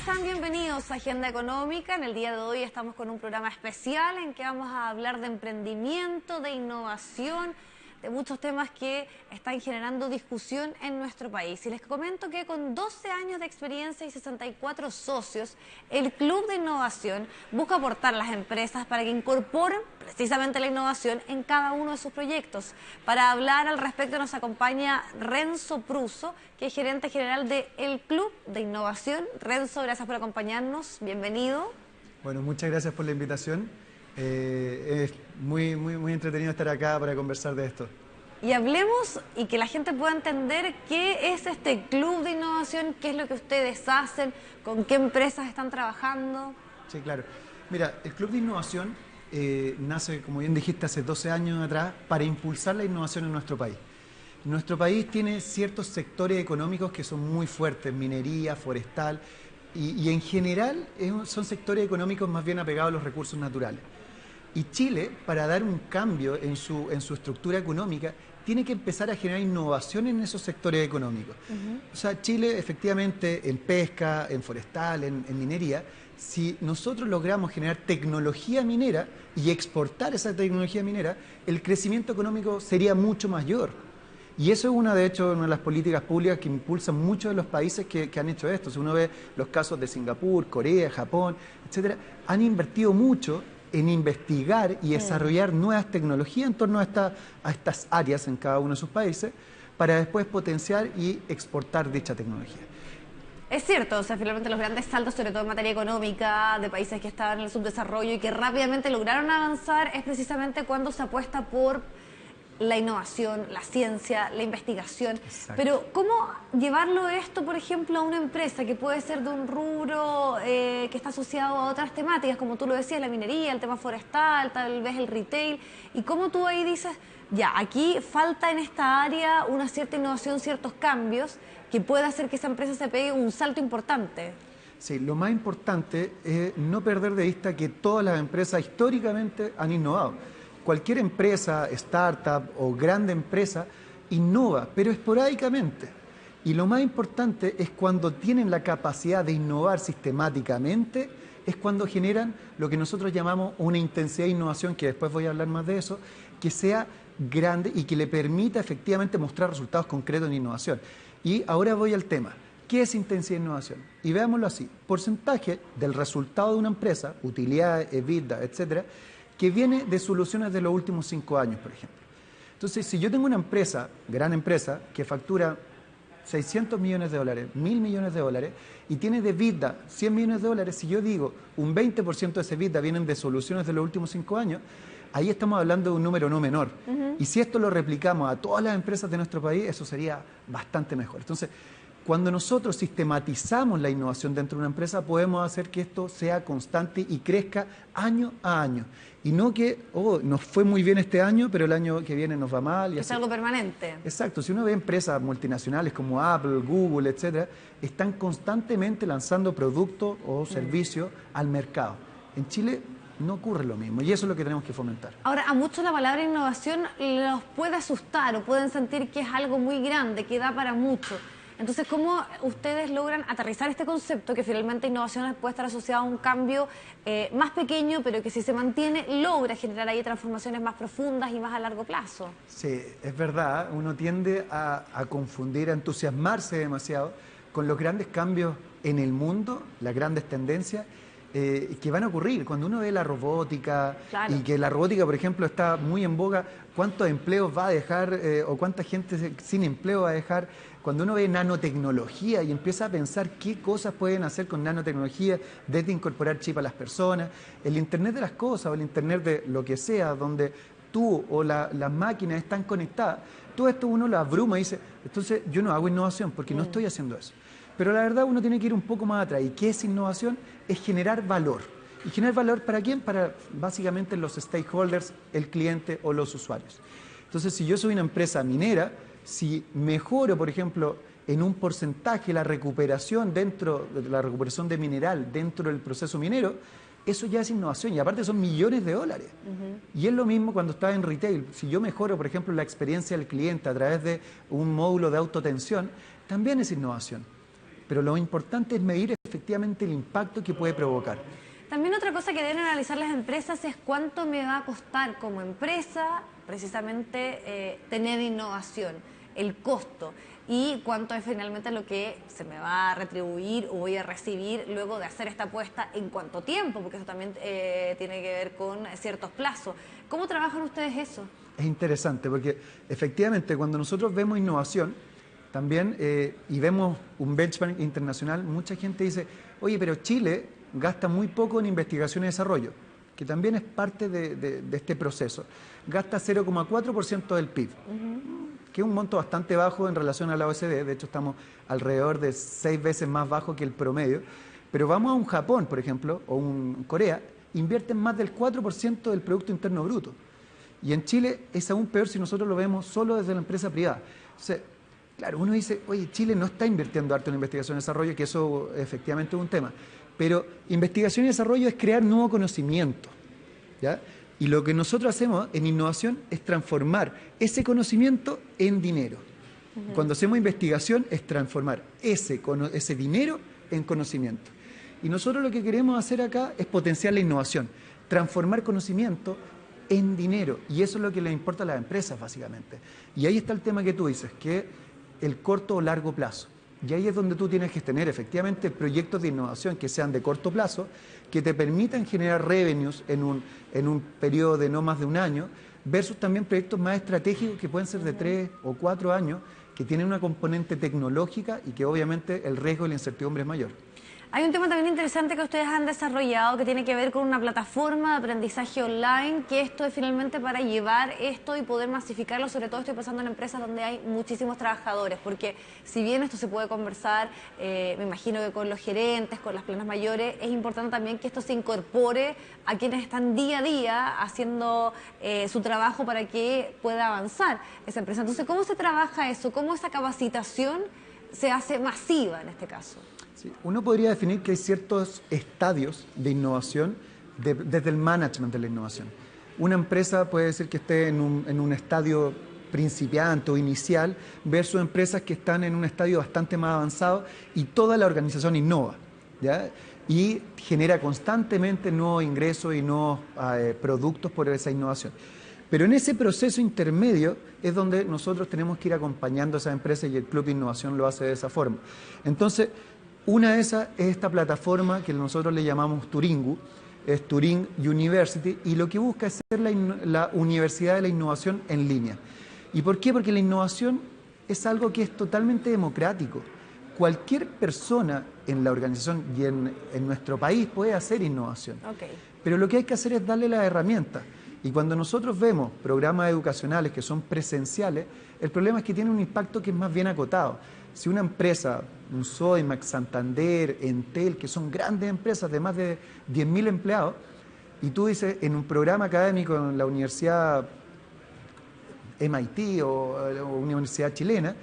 están? Bienvenidos a Agenda Económica. En el día de hoy estamos con un programa especial en que vamos a hablar de emprendimiento, de innovación, de muchos temas que están generando discusión en nuestro país. Y les comento que con 12 años de experiencia y 64 socios, el Club de Innovación busca aportar a las empresas para que incorporen precisamente la innovación en cada uno de sus proyectos. Para hablar al respecto nos acompaña Renzo Pruso, que es gerente general del Club de Innovación. Renzo, gracias por acompañarnos. Bienvenido. Bueno, muchas gracias por la invitación. Es muy entretenido estar acá para conversar de esto. Y hablemos y que la gente pueda entender qué es este Club de Innovación, qué es lo que ustedes hacen, con qué empresas están trabajando. Sí, claro. Mira, el Club de Innovación nace, como bien dijiste, hace 12 años atrás para impulsar la innovación en nuestro país. Nuestro país tiene ciertos sectores económicos que son muy fuertes, minería, forestal, y en general son sectores económicos más bien apegados a los recursos naturales. Y Chile, para dar un cambio en su estructura económica, tiene que empezar a generar innovación en esos sectores económicos. O sea, Chile efectivamente en pesca, en forestal, en minería, si nosotros logramos generar tecnología minera y exportar esa tecnología minera, el crecimiento económico sería mucho mayor. Y eso es de hecho, una de las políticas públicas que impulsan muchos de los países que han hecho esto. Si uno ve los casos de Singapur, Corea, Japón, etcétera, han invertido mucho en investigar y desarrollar nuevas tecnologías en torno a estas áreas en cada uno de sus países para después potenciar y exportar dicha tecnología. Es cierto, o sea, finalmente los grandes saltos, sobre todo en materia económica, de países que estaban en el subdesarrollo y que rápidamente lograron avanzar, es precisamente cuando se apuesta por la innovación, la ciencia, la investigación. Exacto. Pero ¿cómo llevarlo esto, por ejemplo, a una empresa que puede ser de un rubro que está asociado a otras temáticas, como tú lo decías, la minería, el tema forestal, tal vez el retail? Y cómo tú ahí dices, ya, aquí falta en esta área una cierta innovación, ciertos cambios que pueda hacer que esa empresa se pegue un salto importante. Sí, lo más importante es no perder de vista que todas las empresas históricamente han innovado. Cualquier empresa, startup o grande empresa innova, pero esporádicamente. Y lo más importante es cuando tienen la capacidad de innovar sistemáticamente, es cuando generan lo que nosotros llamamos una intensidad de innovación, que después voy a hablar más de eso, que sea grande y que le permita efectivamente mostrar resultados concretos en innovación. Y ahora voy al tema. ¿Qué es intensidad de innovación? Y veámoslo así. Porcentaje del resultado de una empresa, utilidades, EBITDA, etcétera, que viene de soluciones de los últimos 5 años, por ejemplo. Entonces, si yo tengo una empresa, gran empresa, que factura 600 millones de dólares, 1.000 millones de dólares, y tiene de EBITDA 100 millones de dólares, si yo digo un 20% de ese EBITDA vienen de soluciones de los últimos 5 años, ahí estamos hablando de un número no menor. Y si esto lo replicamos a todas las empresas de nuestro país, eso sería bastante mejor. Entonces, cuando nosotros sistematizamos la innovación dentro de una empresa, podemos hacer que esto sea constante y crezca año a año. Y no que, nos fue muy bien este año, pero el año que viene nos va mal. Es algo permanente. Exacto. Si uno ve empresas multinacionales como Apple, Google, etcétera, están constantemente lanzando productos o servicios al mercado. En Chile no ocurre lo mismo y eso es lo que tenemos que fomentar. Ahora, a muchos la palabra innovación los puede asustar o pueden sentir que es algo muy grande, que da para mucho. Entonces, ¿cómo ustedes logran aterrizar este concepto que finalmente innovación puede estar asociado a un cambio más pequeño, pero que si se mantiene, logra generar ahí transformaciones más profundas y más a largo plazo? Sí, es verdad. Uno tiende a confundir, a entusiasmarse demasiado con los grandes cambios en el mundo, las grandes tendencias que van a ocurrir. Cuando uno ve la robótica, claro, y que la robótica, por ejemplo, está muy en boga, ¿cuántos empleos va a dejar o cuánta gente sin empleo va a dejar? Cuando uno ve nanotecnología y empieza a pensar qué cosas pueden hacer con nanotecnología, desde incorporar chip a las personas, el Internet de las cosas o el Internet de lo que sea, donde tú o las máquinas están conectadas, todo esto uno lo abruma y dice, entonces yo no hago innovación porque no estoy haciendo eso. Pero la verdad uno tiene que ir un poco más atrás. ¿Y qué es innovación? Es generar valor. ¿Y generar valor para quién? Para básicamente los stakeholders, el cliente o los usuarios. Entonces, si yo soy una empresa minera, si mejoro, por ejemplo, en un porcentaje la recuperación de mineral dentro del proceso minero, eso ya es innovación y aparte son millones de dólares. Y es lo mismo cuando está en retail. Si yo mejoro, por ejemplo, la experiencia del cliente a través de un módulo de autotensión, también es innovación. Pero lo importante es medir efectivamente el impacto que puede provocar. También otra cosa que deben analizar las empresas es cuánto me va a costar como empresa precisamente tener innovación, el costo, y cuánto es finalmente lo que se me va a retribuir o voy a recibir luego de hacer esta apuesta, en cuánto tiempo, porque eso también tiene que ver con ciertos plazos. ¿Cómo trabajan ustedes eso? Es interesante porque efectivamente cuando nosotros vemos innovación también y vemos un benchmark internacional, mucha gente dice, oye, pero Chile gasta muy poco en investigación y desarrollo, que también es parte de este proceso. Gasta 0,4% del PIB, que es un monto bastante bajo en relación a la OECD. De hecho, estamos alrededor de 6 veces más bajo que el promedio. Pero vamos a un Japón, por ejemplo, o un Corea, invierten más del 4% del Producto Interno Bruto. Y en Chile es aún peor si nosotros lo vemos solo desde la empresa privada. O sea, claro, uno dice, oye, Chile no está invirtiendo harto en investigación y desarrollo, que eso efectivamente es un tema. Pero investigación y desarrollo es crear nuevo conocimiento, ¿ya? Y lo que nosotros hacemos en innovación es transformar ese conocimiento en dinero. Cuando hacemos investigación es transformar ese dinero en conocimiento. Y nosotros lo que queremos hacer acá es potenciar la innovación, transformar conocimiento en dinero. Y eso es lo que le importa a las empresas, básicamente. Y ahí está el tema que tú dices, que el corto o largo plazo. Y ahí es donde tú tienes que tener efectivamente proyectos de innovación que sean de corto plazo, que te permitan generar revenues en un periodo de no más de un año, versus también proyectos más estratégicos que pueden ser de 3 o 4 años, que tienen una componente tecnológica y que obviamente el riesgo y la incertidumbre es mayor. Hay un tema también interesante que ustedes han desarrollado que tiene que ver con una plataforma de aprendizaje online, que esto es finalmente para llevar esto y poder masificarlo. Sobre todo estoy pensando en empresas donde hay muchísimos trabajadores, porque si bien esto se puede conversar, me imagino que con los gerentes, con las planas mayores, es importante también que esto se incorpore a quienes están día a día haciendo su trabajo para que pueda avanzar esa empresa. Entonces, ¿cómo se trabaja eso? ¿Cómo esa capacitación se hace masiva en este caso? Sí, uno podría definir que hay ciertos estadios de innovación desde el management de la innovación. Una empresa puede decir que esté en un estadio principiante o inicial versus empresas que están en un estadio bastante más avanzado y toda la organización innova, ¿ya? Y genera constantemente nuevos ingresos y nuevos productos por esa innovación. Pero en ese proceso intermedio es donde nosotros tenemos que ir acompañando a esas empresas y el Club de Innovación lo hace de esa forma. Entonces, una de esas es esta plataforma que nosotros le llamamos Turingu, es Turing University, y lo que busca es ser la universidad de la innovación en línea. ¿Y por qué? Porque la innovación es algo que es totalmente democrático. Cualquier persona en la organización y en nuestro país puede hacer innovación. Okay. Pero lo que hay que hacer es darle las herramientas. Y cuando nosotros vemos programas educacionales que son presenciales, el problema es que tienen un impacto que es más bien acotado. Si una empresa, un Sodimac, Santander, Entel, que son grandes empresas de más de 10.000 empleados, y tú dices en un programa académico en la universidad MIT o universidad chilena,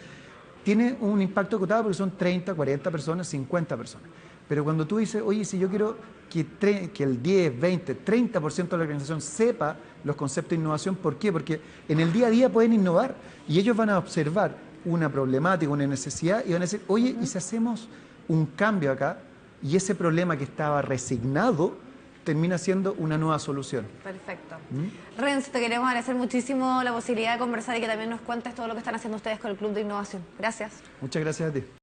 tiene un impacto acotado porque son 30, 40 personas, 50 personas. Pero cuando tú dices, oye, si yo quiero que el 10, 20, 30% de la organización sepa los conceptos de innovación, ¿por qué? Porque en el día a día pueden innovar y ellos van a observar una problemática, una necesidad y van a decir, oye, ¿y si hacemos un cambio acá? Y ese problema que estaba resignado termina siendo una nueva solución. Perfecto. Renzo, te queremos agradecer muchísimo la posibilidad de conversar y que también nos cuentes todo lo que están haciendo ustedes con el Club de Innovación. Gracias. Muchas gracias a ti.